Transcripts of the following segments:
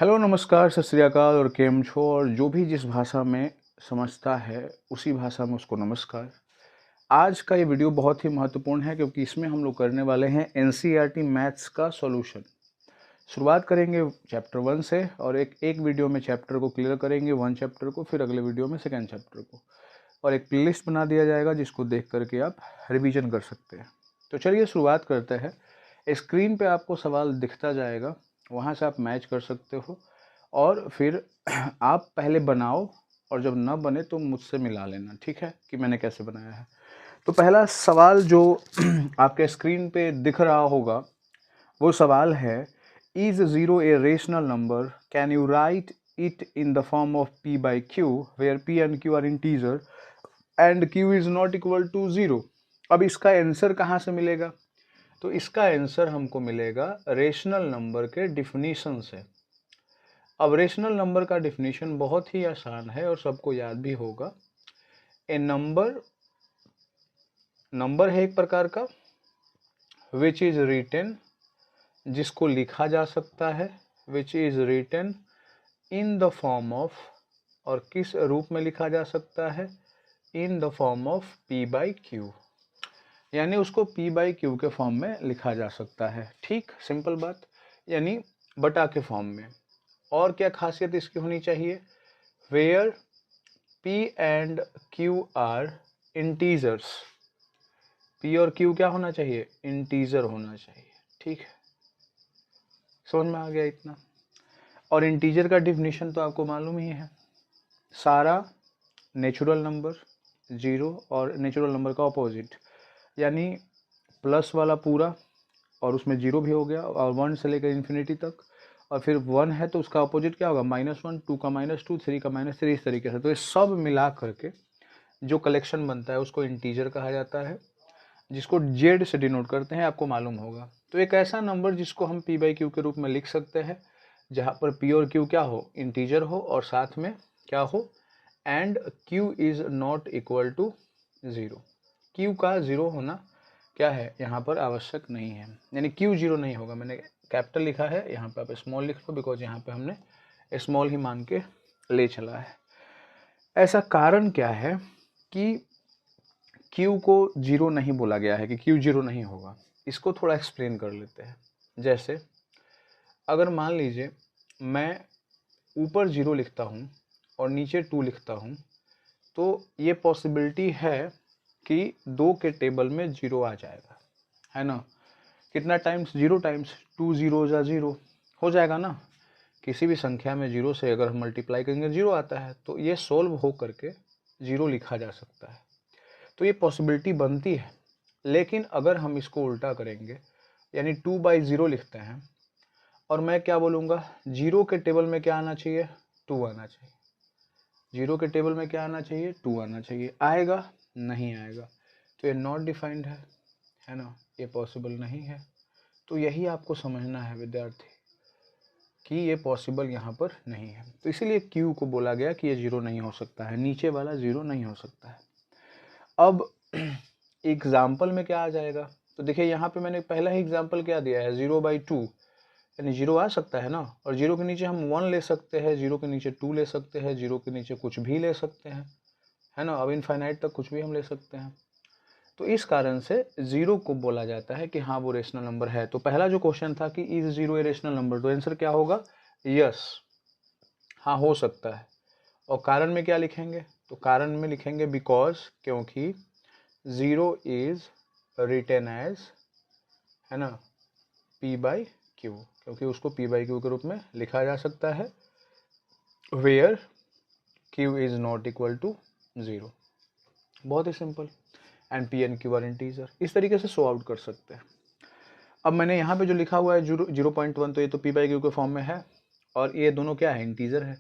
Hello, नमस्कार, सत श्री अकाल और केम छो। और जो भी जिस भाषा में समझता है उसी भाषा में उसको नमस्कार। आज का ये वीडियो बहुत ही महत्वपूर्ण है क्योंकि इसमें हम लोग करने वाले हैं एनसीईआरटी मैथ्स का सॉल्यूशन। शुरुआत करेंगे चैप्टर 1 से और एक वीडियो में चैप्टर को क्लियर करेंगे, 1 चैप्टर को, फिर अगले वीडियो में 2nd चैप्टर को, और एक प्लेलिस्ट बना दिया जाएगा जिसको देख करके आप रिवीजन कर सकते हैं। तो चलिए शुरुआत करते हैं। स्क्रीन पे आपको सवाल दिखता जाएगा, वहाँ से आप मैच कर सकते हो और फिर आप पहले बनाओ और जब ना बने तो मुझसे मिला लेना, ठीक है, कि मैंने कैसे बनाया है। तो पहला सवाल जो आपके स्क्रीन पे दिख रहा होगा वो सवाल है, is 0 A rational number, can you right it in the form of p by q where p and q are integer and q is not equal to 0। अब इसका आंसर कहाँ से मिलेगा? तो इसका आंसर हमको मिलेगा रेशनल नंबर के डिफिनीशन से। अब रेशनल नंबर का डिफिनीशन बहुत ही आसान है और सबको याद भी होगा। ए नंबर है एक प्रकार का विच इज रिटन, जिसको लिखा जा सकता है, which is written in the form of, और किस रूप में लिखा जा सकता है, in the form of p by q, यानी उसको p by q के फॉर्म में लिखा जा सकता है। ठीक, सिंपल बात, यानी बटा के फॉर्म में। और क्या खासियत इसकी होनी चाहिए? Where p and q are integers. p और q क्या होना चाहिए? इंटीजर होना चाहिए। ठीक है, समझ में आ गया इतना। और इंटीजर का डिफिनीशन तो आपको मालूम ही है, सारा नेचुरल नंबर 0 और नेचुरल नंबर का ऑपोजिट, यानी प्लस वाला पूरा और उसमें 0 भी हो गया और 1 से लेकर इन्फिनिटी तक, और फिर 1 है तो उसका अपोजिट क्या होगा? -1, 2 का -2, 3 का -3, इस तरीके से। तो ये सब मिला करके जो कलेक्शन बनता है उसको इंटीजर कहा जाता है, जिसको जेड से डिनोट करते हैं, आपको मालूम होगा। तो एक ऐसा नंबर जिसको हम p by q के रूप में लिख सकते हैं, जहाँ पर p और q क्या हो? इंटीजर हो, और साथ में क्या हो? And q is not equal to 0। q का 0 होना क्या है यहाँ पर आवश्यक नहीं है, यानी q 0 नहीं होगा। मैंने कैपिटल लिखा है, यहाँ पे आप स्मॉल लिख लो, बिकॉज यहाँ पे हमने स्मॉल ही मान के ले चला है। ऐसा कारण क्या है कि q को 0 नहीं बोला गया है, कि q 0 नहीं होगा? इसको थोड़ा एक्सप्लेन कर लेते हैं। जैसे अगर मान लीजिए मैं ऊपर 0 लिखता हूँ और नीचे 2 लिखता हूँ, तो ये पॉसिबिलिटी है कि 2 के टेबल में 0 आ जाएगा, है ना? कितना टाइम्स? 0 टाइम्स, 2 0 जा 0 हो जाएगा ना। किसी भी संख्या में 0 से अगर हम मल्टीप्लाई करेंगे 0 आता है, तो ये सोल्व हो करके 0 लिखा जा सकता है। तो ये पॉसिबिलिटी बनती है। लेकिन अगर हम इसको उल्टा करेंगे, यानी 2 by 0 लिखते हैं, और मैं क्या बोलूँगा? 0 के टेबल में क्या आना चाहिए? 2 आना चाहिए। 0 के टेबल में क्या आना चाहिए? 2 आना चाहिए। आएगा? नहीं आएगा। तो ये नॉट डिफाइंड है ना, ये पॉसिबल नहीं है। तो यही आपको समझना है विद्यार्थी, कि ये पॉसिबल यहाँ पर नहीं है। तो इसीलिए Q को बोला गया कि ये 0 नहीं हो सकता है, नीचे वाला 0 नहीं हो सकता है। अब एग्जाम्पल में क्या आ जाएगा? तो देखिए यहाँ पे मैंने पहला ही एग्जाम्पल क्या दिया है, 0 by 2, यानी 0 आ सकता है ना। और 0 के नीचे हम 1 ले सकते हैं, 0 के नीचे 2 ले सकते हैं, 0 के नीचे कुछ भी ले सकते हैं, है ना। अब इनफाइनाइट तक कुछ भी हम ले सकते हैं। तो इस कारण से 0 को बोला जाता है कि हाँ वो रेशनल नंबर है। तो पहला जो क्वेश्चन था कि इज 0 ए रेशनल नंबर, तो आंसर क्या होगा? यस, हाँ हो सकता है। और कारण में क्या लिखेंगे? तो कारण में लिखेंगे बिकॉज, क्योंकि 0 इज रिटेन एज, है ना, p by q, क्योंकि उसको p by q के रूप में लिखा जा सकता है, where q is not equal to 0। बहुत ही simple. And p and q are integer. इस तरीके से सो आउट कर सकते हैं। अब मैंने यहाँ पे जो लिखा हुआ है 0.1, तो ये तो p by q के फॉर्म में है, और ये दोनों क्या है? इंटीजर है।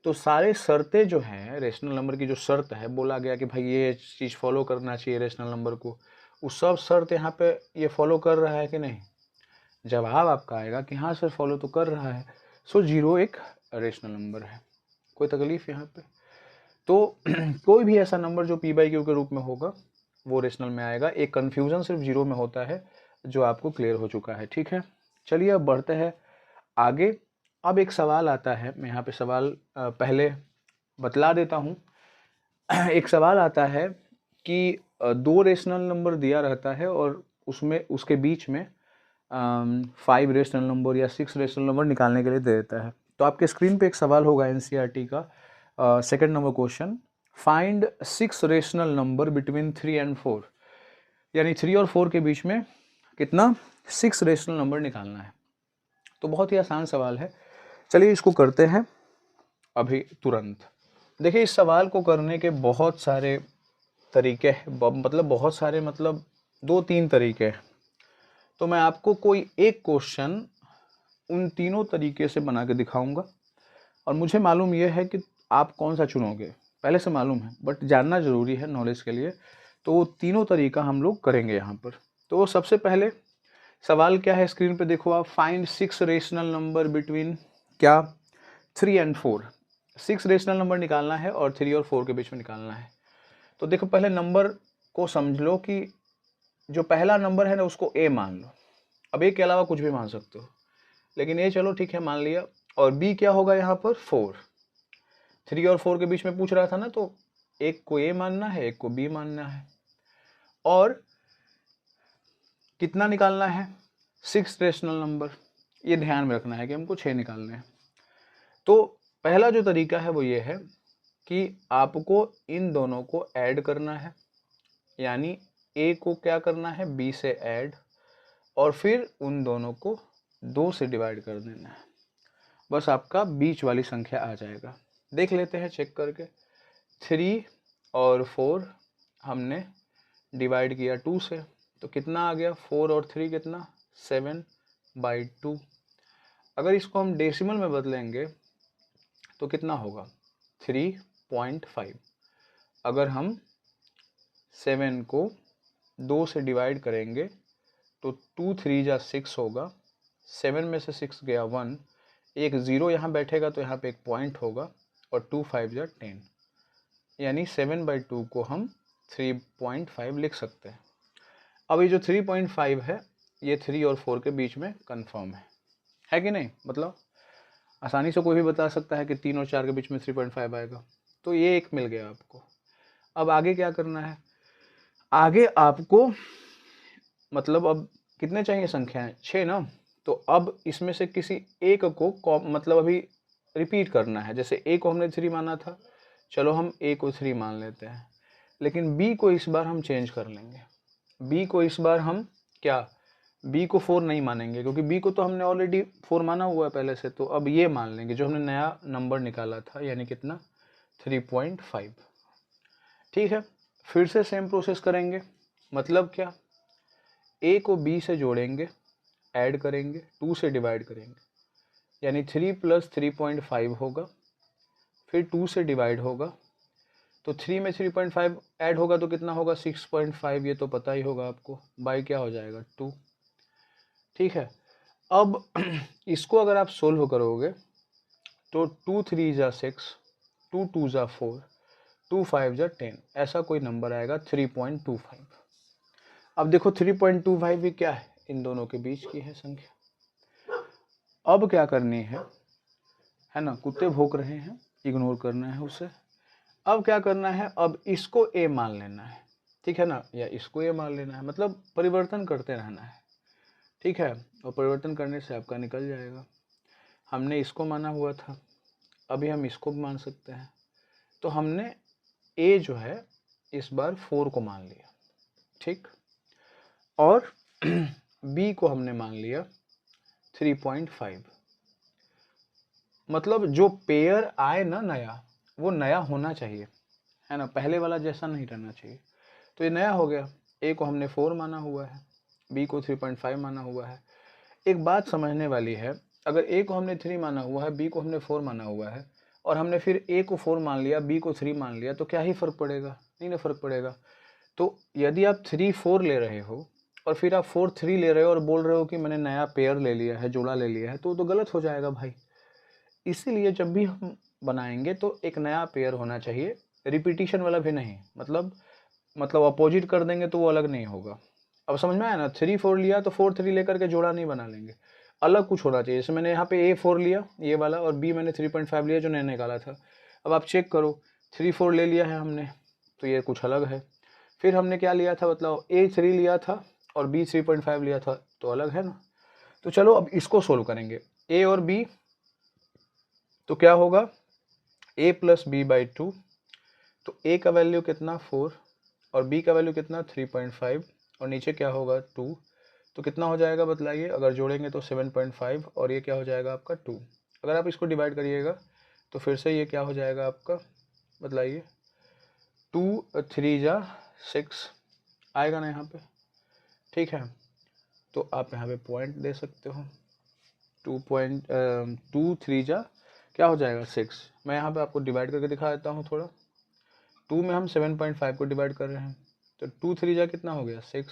तो सारे शर्तें जो हैं रेशनल नंबर की, जो शर्त है, बोला गया कि भाई ये चीज़ फॉलो करना चाहिए रेशनल नंबर को, उस सब शर्त यहाँ पे ये फॉलो कर रहा है कि नहीं? जवाब आपका आएगा कि हाँ सर फॉलो तो कर रहा है। सो 0 एक रेशनल नंबर है। कोई तकलीफ यहाँ पे? तो कोई भी ऐसा नंबर जो p by q के रूप में होगा वो रेशनल में आएगा। एक कन्फ्यूजन सिर्फ 0 में होता है, जो आपको क्लियर हो चुका है। ठीक है, चलिए अब बढ़ते हैं आगे। अब एक सवाल आता है, मैं यहाँ पे सवाल पहले बतला देता हूँ। एक सवाल आता है कि दो रेशनल नंबर दिया रहता है और उसमें उसके बीच में 5 रेशनल नंबर या 6 रेशनल नंबर निकालने के लिए दे देता है। तो आपके स्क्रीन पे एक सवाल होगा एनसीईआरटी का, second number question, find 6 rational number between 3 and 4, यानी 3 और 4 के बीच में कितना 6 रेशनल नंबर निकालना है। तो बहुत ही आसान सवाल है, चलिए इसको करते हैं अभी तुरंत। देखिए इस सवाल को करने के बहुत सारे तरीके हैं, मतलब बहुत सारे, मतलब 2-3 तरीके हैं। तो मैं आपको कोई एक क्वेश्चन उन तीनों तरीके से बना के दिखाऊंगा और मुझे मालूम यह है कि आप कौन सा चुनोगे, पहले से मालूम है, बट जानना ज़रूरी है नॉलेज के लिए। तो वो तीनों तरीका हम लोग करेंगे यहाँ पर। तो सबसे पहले सवाल क्या है, स्क्रीन पे देखो आप, फाइंड 6 रेशनल नंबर बिटवीन क्या 3 एंड 4। 6 रेशनल नंबर निकालना है और 3 और 4 के बीच में निकालना है। तो देखो पहले नंबर को समझ लो कि जो पहला नंबर है ना उसको ए मान लो। अब ए के अलावा कुछ भी मान सकते हो, लेकिन ए चलो ठीक है मान लिया। और बी क्या होगा यहाँ पर 4, 3 और 4 के बीच में पूछ रहा था ना, तो एक को ए मानना है, एक को बी मानना है। और कितना निकालना है 6 रेशनल नंबर, ये ध्यान में रखना है कि हमको 6 निकालने हैं। तो पहला जो तरीका है वो ये है कि आपको इन दोनों को ऐड करना है, यानी ए को क्या करना है बी से ऐड, और फिर उन दोनों को 2 से डिवाइड कर देना है। बस आपका बीच वाली संख्या आ जाएगा। देख लेते हैं चेक करके। 3 और 4 हमने डिवाइड किया 2 से, तो कितना आ गया 4 और 3 कितना 7/2। अगर इसको हम डेसिमल में बदलेंगे तो कितना होगा 3.5। अगर हम 7 को 2 से डिवाइड करेंगे तो 2 3 जा 6 होगा, 7 में से 6 गया 1, एक 0 यहाँ बैठेगा तो यहाँ पे एक पॉइंट होगा, और 2 5 जा 10, यानी 7/2 को हम 3.5 लिख सकते हैं। अब ये जो 3.5 है ये 3 और 4 के बीच में कंफर्म है कि नहीं? मतलब आसानी से कोई भी बता सकता है कि 3 और 4 के बीच में 3.5 आएगा। तो ये एक मिल गया आपको। अब आगे क्या करना है, आगे आपको मतलब अब कितने चाहिए संख्याएं 6 ना, तो अब इसमें से किसी एक को मतलब अभी रिपीट करना है। जैसे ए को हमने 3 माना था, चलो हम ए को 3 मान लेते हैं, लेकिन बी को इस बार हम चेंज कर लेंगे। बी को इस बार हम क्या बी को 4 नहीं मानेंगे, क्योंकि बी को तो हमने ऑलरेडी 4 माना हुआ है पहले से। तो अब ये मान लेंगे जो हमने नया नंबर निकाला था, यानी कितना 3.5। ठीक है, फिर से सेम प्रोसेस करेंगे। मतलब क्या, ए को बी से जोड़ेंगे, ऐड करेंगे, 2 से डिवाइड करेंगे, यानी 3 + 3.5 होगा, फिर 2 से डिवाइड होगा, तो 3 में 3.5 ऐड होगा तो कितना होगा 6.5, ये तो पता ही होगा आपको, बाई क्या हो जाएगा 2। ठीक है, अब इसको अगर आप सोल्व करोगे तो 2 3 जा 6, 2 2 जा 4, 2 5 जा 10, ऐसा कोई नंबर आएगा 3.25। अब देखो 3.25 भी क्या है, इन दोनों के बीच की है संख्या। अब क्या करनी है ना, कुत्ते भौंक रहे हैं, इग्नोर करना है उसे। अब क्या करना है, अब इसको ए मान लेना है, ठीक है ना, या इसको ए मान लेना है, मतलब परिवर्तन करते रहना है। ठीक है, और परिवर्तन करने से आपका निकल जाएगा। हमने इसको माना हुआ था, अभी हम इसको भी मान सकते हैं। तो हमने ए जो है इस बार 4 को मान लिया, ठीक, और बी को हमने मान लिया 3.5। मतलब जो पेयर आए ना नया, वो नया होना चाहिए, है ना, पहले वाला जैसा नहीं रहना चाहिए। तो ये नया हो गया। ए को हमने 4 माना हुआ है, बी को 3.5 माना हुआ है। एक बात समझने वाली है, अगर ए को हमने 3 माना हुआ है, बी को हमने 4 माना हुआ है, और हमने फिर ए को 4 मान लिया, बी को 3 मान लिया, तो क्या ही फ़र्क पड़ेगा? नहीं ना फ़र्क पड़ेगा। तो यदि आप 3 4 ले रहे हो और फिर आप 4 3 ले रहे हो और बोल रहे हो कि मैंने नया पेयर ले लिया है, जोड़ा ले लिया है, तो गलत हो जाएगा भाई। इसीलिए जब भी हम बनाएंगे तो एक नया पेयर होना चाहिए, रिपीटिशन वाला भी नहीं। मतलब अपोजिट कर देंगे तो वो अलग नहीं होगा। अब समझ में आया ना, 3 4 लिया तो 4 3 लेकर के जोड़ा नहीं बना लेंगे। अलग कुछ होना चाहिए। जैसे मैंने यहाँ पे A4 लिया ये वाला और B मैंने 3.5 लिया जो मैंने निकाला था। अब आप चेक करो 3-4 ले लिया है हमने तो ये कुछ अलग है। फिर हमने क्या लिया था मतलब A3 लिया था और B 3.5 लिया था तो अलग है ना। तो चलो अब इसको सोल्व करेंगे A और B, तो क्या होगा A + B/2, तो A का वैल्यू कितना 4 और B का वैल्यू कितना 3.5 और नीचे क्या होगा 2, तो कितना हो जाएगा बताइए। अगर जोड़ेंगे तो 7.5 और ये क्या हो जाएगा आपका 2। अगर आप इसको डिवाइड करिएगा तो फिर से ये क्या हो जाएगा आपका बताइए 2 3 जा 6 आएगा ना यहाँ पे, ठीक है। तो आप यहाँ पे पॉइंट दे सकते हो 2 3 जा क्या हो जाएगा 6। मैं यहाँ पे आपको डिवाइड करके दिखा देता हूँ थोड़ा। 2 में हम 7.5 को डिवाइड कर रहे हैं तो 2 3 जा कितना हो गया 6,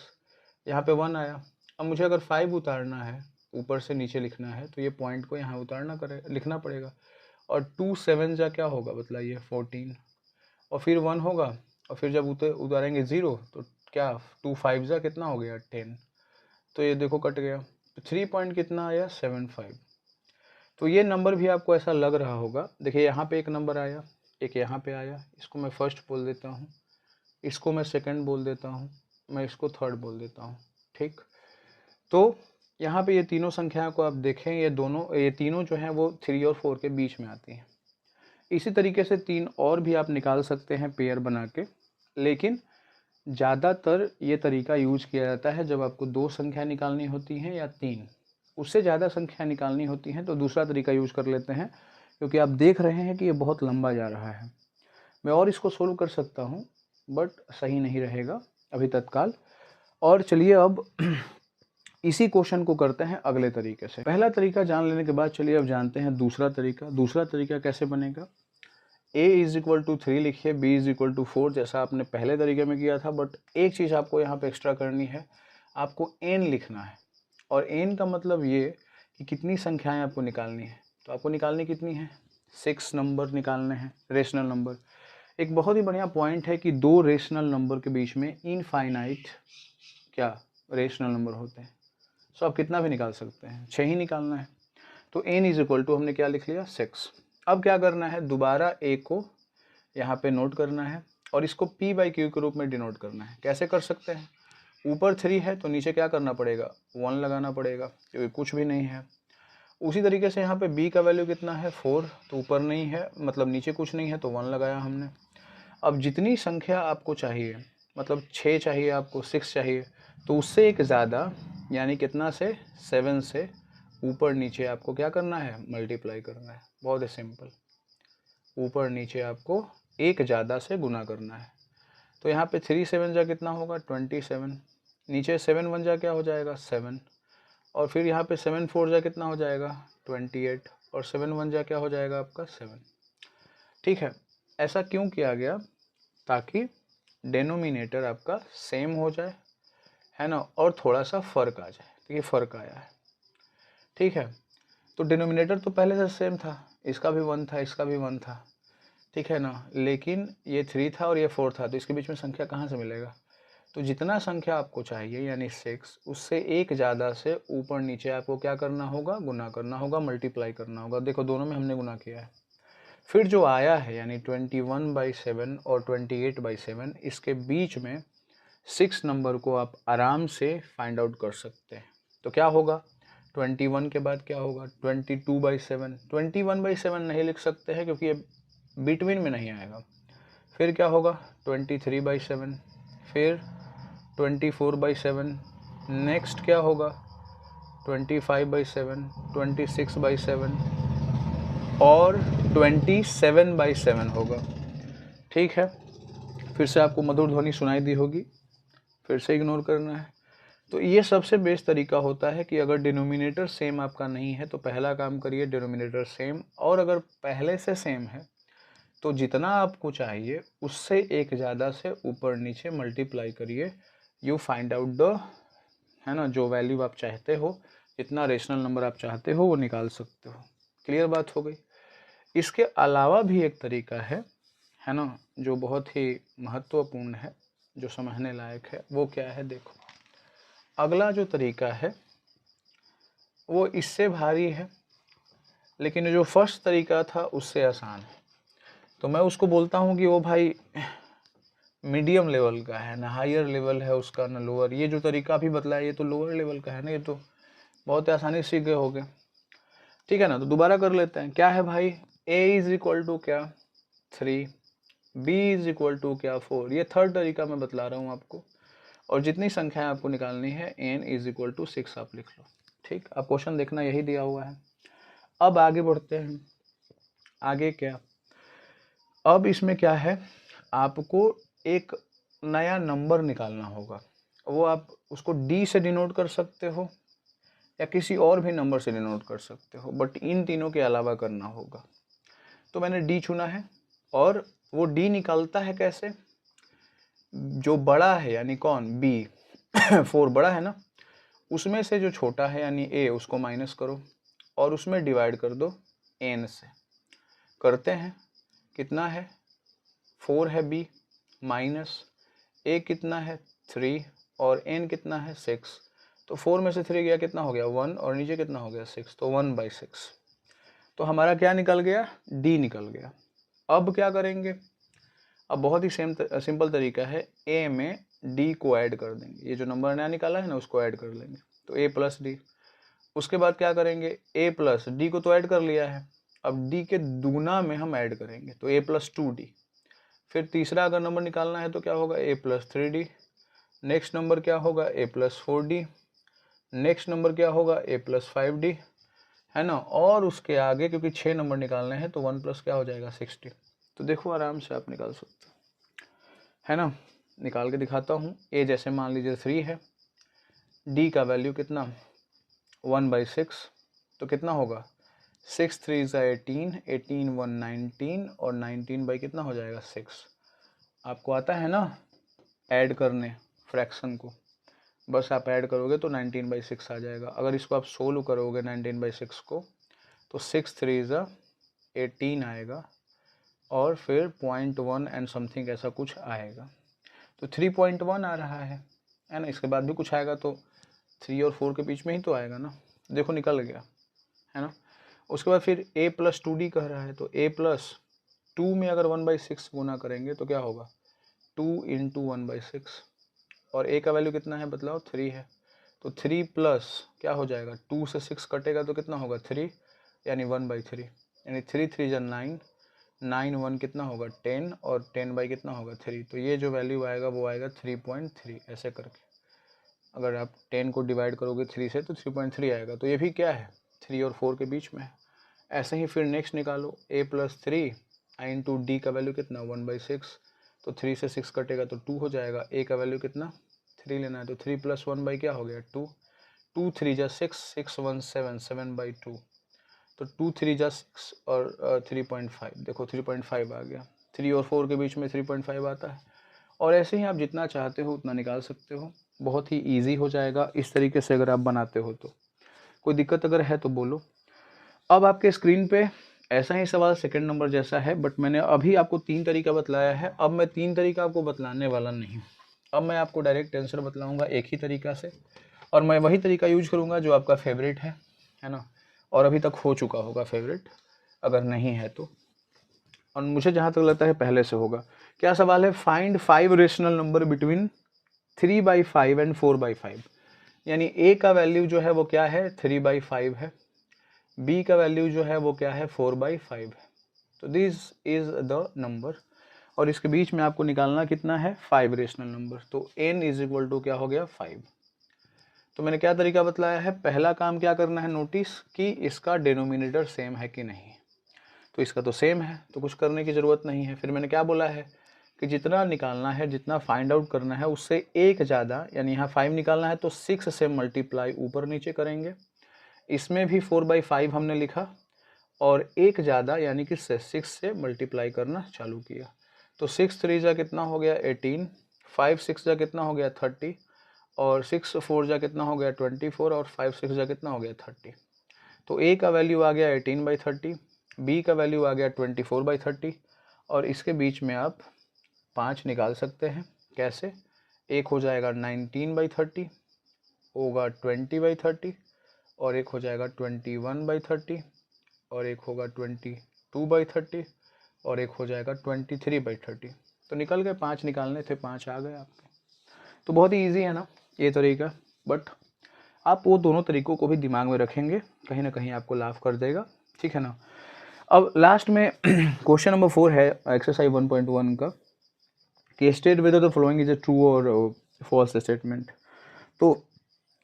यहाँ पे 1 आया। अब मुझे अगर 5 उतारना है ऊपर से नीचे लिखना है तो ये पॉइंट को यहाँ लिखना पड़ेगा। और 2 7 जा क्या होगा बतलाइए 14 और फिर 1 होगा और फिर जब उतारेंगे 0 तो क्या 2 5 जा कितना हो गया 10, तो ये देखो कट गया। तो 3 पॉइंट कितना आया 7.5। तो ये नंबर भी आपको ऐसा लग रहा होगा, देखिए यहाँ पे एक नंबर आया, एक यहाँ पे आया, इसको मैं फर्स्ट बोल देता हूँ, इसको मैं सेकंड बोल देता हूँ, मैं इसको थर्ड बोल देता हूँ, ठीक। तो यहाँ पे ये तीनों संख्या को आप देखें ये तीनों जो हैं वो 3 और 4 के बीच में आती हैं। इसी तरीके से 3 और भी आप निकाल सकते हैं पेयर बना के, लेकिन ज़्यादातर ये तरीका यूज किया जाता है जब आपको 2 संख्या निकालनी होती हैं या 3, उससे ज़्यादा संख्या निकालनी होती हैं तो दूसरा तरीका यूज कर लेते हैं, क्योंकि आप देख रहे हैं कि ये बहुत लंबा जा रहा है। मैं और इसको सोल्व कर सकता हूँ बट सही नहीं रहेगा अभी तत्काल। और चलिए अब इसी क्वेश्चन को करते हैं अगले तरीके से। पहला तरीका जान लेने के बाद चलिए अब जानते हैं दूसरा तरीका। दूसरा तरीका कैसे बनेगा, a = 3 लिखिए, b = 4 जैसा आपने पहले तरीके में किया था, बट एक चीज़ आपको यहाँ पे एक्स्ट्रा करनी है, आपको n लिखना है। और n का मतलब ये कि कितनी संख्याएं आपको निकालनी है, तो आपको निकालनी कितनी है 6 नंबर निकालने हैं, रेशनल नंबर। एक बहुत ही बढ़िया पॉइंट है कि 2 रेशनल नंबर के बीच में इनफाइनाइट क्या रेशनल नंबर होते हैं, सो आप कितना भी निकाल सकते हैं, 6 ही निकालना है। तो n = हमने क्या लिख लिया 6। अब क्या करना है, दोबारा a को यहाँ पे नोट करना है और इसको p/q के रूप में डिनोट करना है। कैसे कर सकते हैं, ऊपर 3 है तो नीचे क्या करना पड़ेगा 1 लगाना पड़ेगा क्योंकि कुछ भी नहीं है। उसी तरीके से यहाँ पे b का वैल्यू कितना है 4, तो ऊपर नहीं है मतलब नीचे कुछ नहीं है तो 1 लगाया हमने। अब जितनी संख्या आपको चाहिए, मतलब 6 चाहिए आपको, 6 चाहिए, तो उससे एक ज़्यादा यानी कितना से 7 से ऊपर नीचे आपको क्या करना है मल्टीप्लाई करना है। बहुत ही सिंपल, ऊपर नीचे आपको एक ज़्यादा से गुना करना है। तो यहाँ पे 3 7 जा कितना होगा 27, नीचे 7 1 जा क्या हो जाएगा 7, और फिर यहाँ पे 7 4 जा कितना हो जाएगा 28 और 7 1 जा क्या हो जाएगा आपका 7। ठीक है, ऐसा क्यों किया गया, ताकि डेनोमिनेटर आपका सेम हो जाए, है ना, और थोड़ा सा फ़र्क आ जाए। तो ये फ़र्क आया है, ठीक है। तो डिनोमिनेटर तो पहले से सेम था, इसका भी 1 था, इसका भी 1 था, ठीक है ना, लेकिन ये 3 था और ये 4 था, तो इसके बीच में संख्या कहाँ से मिलेगा। तो जितना संख्या आपको चाहिए यानी 6, उससे एक ज़्यादा से ऊपर नीचे आपको क्या करना होगा, गुना करना होगा, मल्टीप्लाई करना होगा। देखो दोनों में हमने गुना किया है। फिर जो आया है यानी 21/7 और 28/7, इसके बीच में 6 नंबर को आप आराम से फाइंड आउट कर सकते हैं। तो क्या होगा 21 के बाद क्या होगा 22/7, 21/7 नहीं लिख सकते हैं क्योंकि ये बिटवीन में नहीं आएगा। फिर क्या होगा 23/7, फिर 24/7, नेक्स्ट क्या होगा 25/7, 26/7 और 27/7 होगा। ठीक है, फिर से आपको मधुर ध्वनि सुनाई दी होगी, फिर से इग्नोर करना है। तो ये सबसे बेस्ट तरीका होता है कि अगर डिनोमिनेटर सेम आपका नहीं है तो पहला काम करिए डिनोमिनेटर सेम, और अगर पहले से सेम है तो जितना आपको चाहिए उससे एक ज़्यादा से ऊपर नीचे मल्टीप्लाई करिए, यू फाइंड आउट द, है ना, जो वैल्यू आप चाहते हो, जितना रेशनल नंबर आप चाहते हो वो निकाल सकते हो। क्लियर बात हो गई। इसके अलावा भी एक तरीका है ना, जो बहुत ही महत्वपूर्ण है, जो समझने लायक है। वो क्या है, देखो अगला जो तरीका है वो इससे भारी है, लेकिन जो फर्स्ट तरीका था उससे आसान है। तो मैं उसको बोलता हूँ कि वो भाई मीडियम लेवल का है ना, हायर लेवल है उसका ना लोअर। ये जो तरीका अभी बतलाया ये तो लोअर लेवल का है ना, ये तो बहुत आसानी से सीख गए होगे। ठीक है ना, तो दोबारा कर लेते हैं। क्या है भाई, a इज इक्वल टू क्या 3, b इज इक्वल टू क्या 4। ये थर्ड तरीका मैं बतला रहा हूँ आपको। और जितनी संख्याएं आपको निकालनी है n इज इक्वल टू 6 आप लिख लो। ठीक, अब क्वेश्चन देखना यही दिया हुआ है। अब आगे बढ़ते हैं। आगे क्या, अब इसमें क्या है, आपको एक नया नंबर निकालना होगा। वो आप उसको d से डिनोट कर सकते हो या किसी और भी नंबर से डिनोट कर सकते हो, बट इन तीनों के अलावा करना होगा। तो मैंने d चुना है, और वो d निकालता है कैसे, जो बड़ा है यानी कौन, b 4 बड़ा है ना, उसमें से जो छोटा है यानी a उसको माइनस करो और उसमें डिवाइड कर दो n से। करते हैं, कितना है 4 है b, माइनस a कितना है 3 और n कितना है 6। तो 4 में से 3 गया, कितना हो गया 1, और नीचे कितना हो गया 6, तो 1/6। तो हमारा क्या निकल गया, d निकल गया। अब क्या करेंगे, अब बहुत ही सिंपल तरीका है, a में d को ऐड कर देंगे। ये जो नंबर नया निकाला है ना उसको ऐड कर लेंगे, तो a प्लस डी। उसके बाद क्या करेंगे, a प्लस डी को तो ऐड कर लिया है, अब d के दुगुना में हम ऐड करेंगे, तो a प्लस 2d। फिर तीसरा अगर नंबर निकालना है तो क्या होगा, a plus 3d। Next number क्या होगा, a plus 4d। Next number क्या होगा, a प्लस 5d, है ना। और उसके आगे क्योंकि 6 नंबर निकालने हैं तो 1 प्लस क्या हो जाएगा 60। तो देखो आराम से आप निकाल सकते हो, है ना। निकाल के दिखाता हूँ। a जैसे मान लीजिए 3 है, d का वैल्यू कितना 1/6, तो कितना होगा 6 3 ज़ा 18, 18 1 19, और 19 बाई कितना हो जाएगा 6। आपको आता है ना ऐड करने फ्रैक्शन को, बस आप ऐड करोगे तो 19/6 आ जाएगा। अगर इसको आप सोल्व करोगे 19/6 को, तो 6 3 ज़ा 18 आएगा, और फिर 0.1 एंड समथिंग ऐसा कुछ आएगा। तो 3.1 आ रहा है ना। इसके बाद भी कुछ आएगा तो 3 और 4 के बीच में ही तो आएगा ना। देखो निकल गया, है ना। उसके बाद फिर a प्लस 2d कह रहा है, तो a प्लस 2 में अगर 1/6 गुना करेंगे तो क्या होगा 2 इंटू 1/6, और a का वैल्यू कितना है बतलाओ 3 है, तो 3 प्लस क्या हो जाएगा 2 से 6 कटेगा तो कितना होगा 3, यानी 1/3, यानी 3 3 जा 9, 9 1 कितना होगा 10, और 10 बाई कितना होगा 3। तो ये जो वैल्यू आएगा वो आएगा 3.3। ऐसे करके अगर आप 10 को डिवाइड करोगे 3 से तो 3.3 आएगा। तो ये भी क्या है 3 और 4 के बीच में है। ऐसे ही फिर नेक्स्ट निकालो, a प्लस 3 इंटू डी का वैल्यू कितना 1/6, तो 3 से 6 कटेगा तो 2 हो जाएगा। a का वैल्यू कितना 3 लेना है, तो 3 प्लस 1 बाई क्या हो गया 2, 2 3 जा 6, 6 1 7, 7/2, तो 2 3 जा 6 और 3.5, देखो 3.5 आ गया। 3 और 4 के बीच में 3.5 आता है। और ऐसे ही आप जितना चाहते हो उतना निकाल सकते हो, बहुत ही ईजी हो जाएगा इस तरीके से अगर आप बनाते हो तो। कोई दिक्कत अगर है तो बोलो। अब आपके स्क्रीन पे ऐसा ही सवाल सेकंड नंबर जैसा है, बट मैंने अभी आपको 3 तरीका बतलाया है। अब मैं 3 तरीका आपको बतलाने वाला नहीं, अब मैं आपको डायरेक्ट आंसर बतलाऊंगा एक ही तरीका से, और मैं वही तरीका यूज करूंगा जो आपका फेवरेट है ना, और अभी तक हो चुका होगा फेवरेट अगर नहीं है तो, और मुझे जहाँ तक लगता है पहले से होगा। क्या सवाल है, find 5 rational number between 3/5 and 4/5। यानी a का वैल्यू जो है वो क्या है 3/5 है, b का वैल्यू जो है वो क्या है 4/5 है। तो दिस इज द नंबर, और इसके बीच में आपको निकालना कितना है 5 रेशनल नंबर। तो n इज इक्वल टू क्या हो गया 5। तो मैंने क्या तरीका बतलाया है, पहला काम क्या करना है, नोटिस कि इसका डिनोमिनेटर सेम है कि नहीं। तो इसका तो सेम है तो कुछ करने की ज़रूरत नहीं है। फिर मैंने क्या बोला है कि जितना निकालना है, जितना फाइंड आउट करना है उससे एक ज़्यादा, यानी यहाँ 5 निकालना है तो 6 से मल्टीप्लाई ऊपर नीचे करेंगे। इसमें भी 4/5 हमने लिखा, और एक ज़्यादा यानी कि 6 से मल्टीप्लाई करना चालू किया। तो 6 3 जा कितना हो गया 18, 5 6 जा कितना हो गया 30, और 6 4 जा कितना हो गया 24, और 5 6 जा कितना हो गया 30। तो a का वैल्यू आ गया 18/30, b का वैल्यू आ गया 24/30, और इसके बीच में आप 5 निकाल सकते हैं। कैसे, एक हो जाएगा 19/30, होगा 20/30, और एक हो जाएगा 21/30 और एक होगा 22/30 और एक हो जाएगा 23/30। तो निकल गए, 5 निकालने थे, 5 आ गए आपके। तो बहुत ही ईजी है ना ये तरीका, बट आप वो दोनों तरीकों को भी दिमाग में रखेंगे, कहीं ना कहीं आपको लाभ कर देगा, ठीक है ना। अब लास्ट में क्वेश्चन नंबर 4 है एक्सरसाइज 1.1 का, कि state whether the following is a true और फॉल्स स्टेटमेंट। तो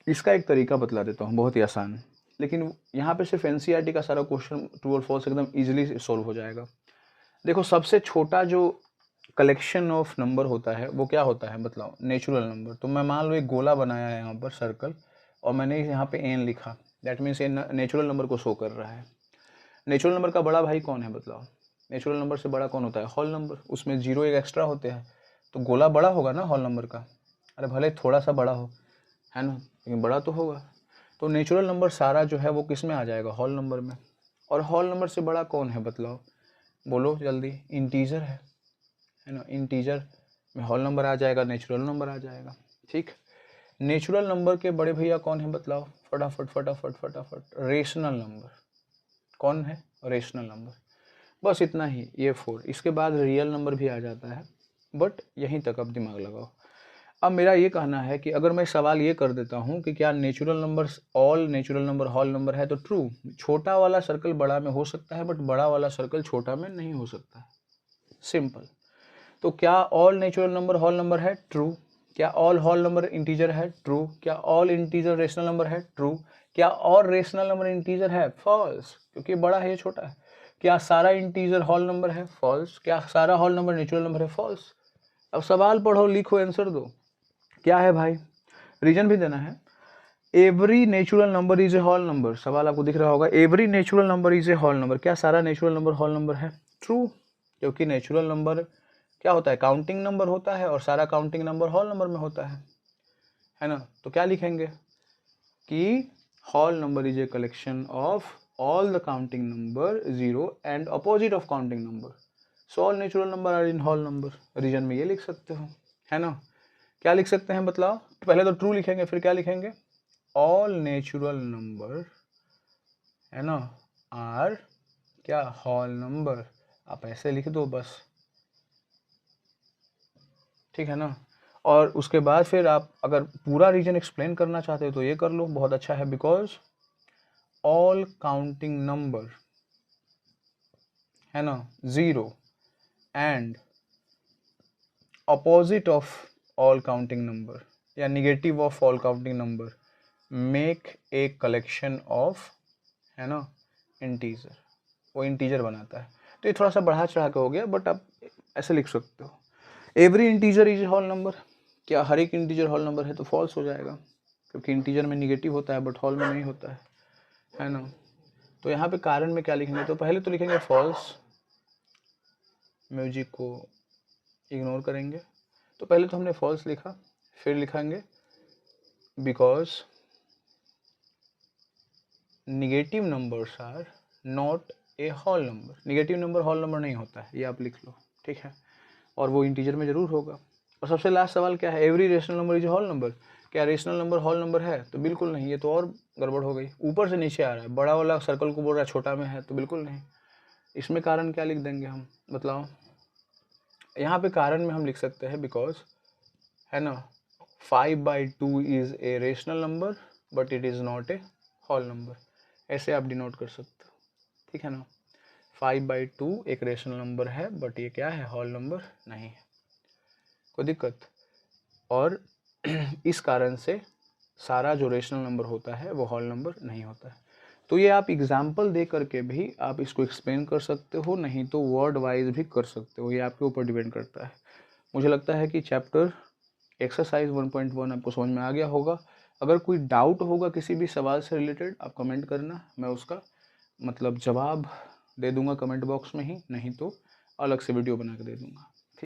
इसका एक तरीका बतला देता हूँ, बहुत ही आसान, लेकिन यहाँ पे सिर्फ एनसीईआरटी का सारा क्वेश्चन ट्रू और फॉल्स एकदम इजीली सॉल्व हो जाएगा। देखो, सबसे छोटा जो कलेक्शन ऑफ नंबर होता है वो क्या होता है, मतलब नेचुरल नंबर। तो मैं मान लो एक गोला बनाया है यहाँ पर सर्कल, और मैंने यहाँ पे एन लिखा, दैट मीन्स ये नेचुरल नंबर को शो कर रहा है। नेचुरल नंबर का बड़ा भाई कौन है बताओ? नेचुरल नंबर से बड़ा कौन होता है? Whole number. उसमें 0 एक एक्स्ट्रा होते हैं, तो गोला बड़ा होगा ना होल नंबर का। अरे भले थोड़ा सा बड़ा हो, है ना, लेकिन बड़ा तो होगा। तो नेचुरल नंबर सारा जो है वो किस में आ जाएगा? होल नंबर में। और होल नंबर से बड़ा कौन है बतलाओ, बोलो जल्दी? इंटीजर है ना। इंटीजर में होल नंबर आ जाएगा, नेचुरल नंबर आ जाएगा, ठीक। नेचुरल नंबर के बड़े भैया कौन है बतलाओ? फटाफट फटाफट फटाफट। Rational number. कौन है? Rational number. बस इतना ही, ये 4। इसके बाद रियल नंबर भी आ जाता है, बट यहीं तक अब दिमाग लगाओ। अब मेरा ये कहना है कि अगर मैं सवाल ये कर देता हूँ कि क्या natural number all natural number whole number है, तो ट्रू। छोटा वाला सर्कल बड़ा में हो सकता है, बट बड़ा वाला सर्कल छोटा में नहीं हो सकता है, सिंपल। तो क्या all natural number whole number है? ट्रू। क्या ऑल होल नंबर इंटीजर है? ट्रू। क्या ऑल इंटीजर रेशनल नंबर है? ट्रू। क्या और रेशनल नंबर इंटीजर है? फॉल्स, क्योंकि बड़ा है, ये छोटा है। क्या सारा इंटीजर होल नंबर है? फॉल्स। क्या सारा होल नंबर नेचुरल नंबर है? फॉल्स। अब सवाल पढ़ो, लिखो, आंसर दो। क्या है भाई? रीजन भी देना है। Every natural number is a whole number. सवाल आपको दिख रहा होगा, every natural number is a whole number. क्या सारा नेचुरल नंबर होल नंबर है? ट्रू, क्योंकि नेचुरल नंबर क्या होता है? काउंटिंग नंबर होता है, और सारा काउंटिंग नंबर होल नंबर में होता है ना। तो क्या लिखेंगे कि whole number is a collection of all the counting number 0 and opposite of counting number, so all natural number are in whole number. Reason में ये लिख सकते हो, है ना। क्या लिख सकते हैं बतलाओ? पहले तो ट्रू लिखेंगे, फिर क्या लिखेंगे? ऑल नेचुरल नंबर, है ना, आर क्या? Whole number. आप ऐसे लिख दो बस, ठीक है ना। और उसके बाद फिर आप अगर पूरा रीजन एक्सप्लेन करना चाहते हो तो ये कर लो, बहुत अच्छा है। बिकॉज ऑल काउंटिंग नंबर, है ना, 0 and opposite of all counting number या negative of all counting number make a collection of, है ना, इंटीजर। वो इंटीजर बनाता है। तो ये थोड़ा सा बढ़ा चढ़ा के हो गया, बट आप ऐसे लिख सकते हो, every integer is whole number. क्या हर एक इंटीजर होल नंबर है? तो फॉल्स हो जाएगा, क्योंकि इंटीजर में निगेटिव होता है बट होल में नहीं होता है ना। तो यहाँ पे कारण में क्या लिखेंगे? तो पहले तो लिखेंगे फॉल्स, म्यूजिक को इग्नोर करेंगे। तो पहले तो हमने फॉल्स लिखा, फिर लिखेंगे because negative numbers are not a whole number. Negative number whole number नहीं होता है, ये आप लिख लो, ठीक है। और वो इंटीजर में जरूर होगा। और सबसे लास्ट सवाल क्या है? Every rational number is whole number. क्या रेशनल नंबर होल नंबर है? तो बिल्कुल नहीं, ये तो और गड़बड़ हो गई, ऊपर से नीचे आ रहा है। बड़ा वाला सर्कल को बोल रहा है छोटा में है, तो बिल्कुल नहीं। इसमें कारण क्या लिख देंगे हम बतलाओ? यहाँ पे कारण में हम लिख सकते हैं बिकॉज, है ना, 5/2 is a rational number but it is not a whole number. ऐसे आप डिनोट कर सकते हो, ठीक है ना। 5/2 एक रेशनल नंबर है, बट ये क्या है? होल नंबर नहीं है। कोई दिक्कत? और इस कारण से सारा जो रेशनल नंबर होता है वो होल नंबर नहीं होता है। तो ये आप एग्जाम्पल दे करके भी आप इसको एक्सप्लेन कर सकते हो, नहीं तो वर्ड वाइज भी कर सकते हो, ये आपके ऊपर डिपेंड करता है। मुझे लगता है कि चैप्टर एक्सरसाइज 1.1 आपको समझ में आ गया होगा। अगर कोई डाउट होगा किसी भी सवाल से रिलेटेड, आप कमेंट करना, मैं उसका मतलब जवाब दे दूंगा कमेंट बॉक्स में ही, नहीं तो अलग से वीडियो बना के दे दूंगा।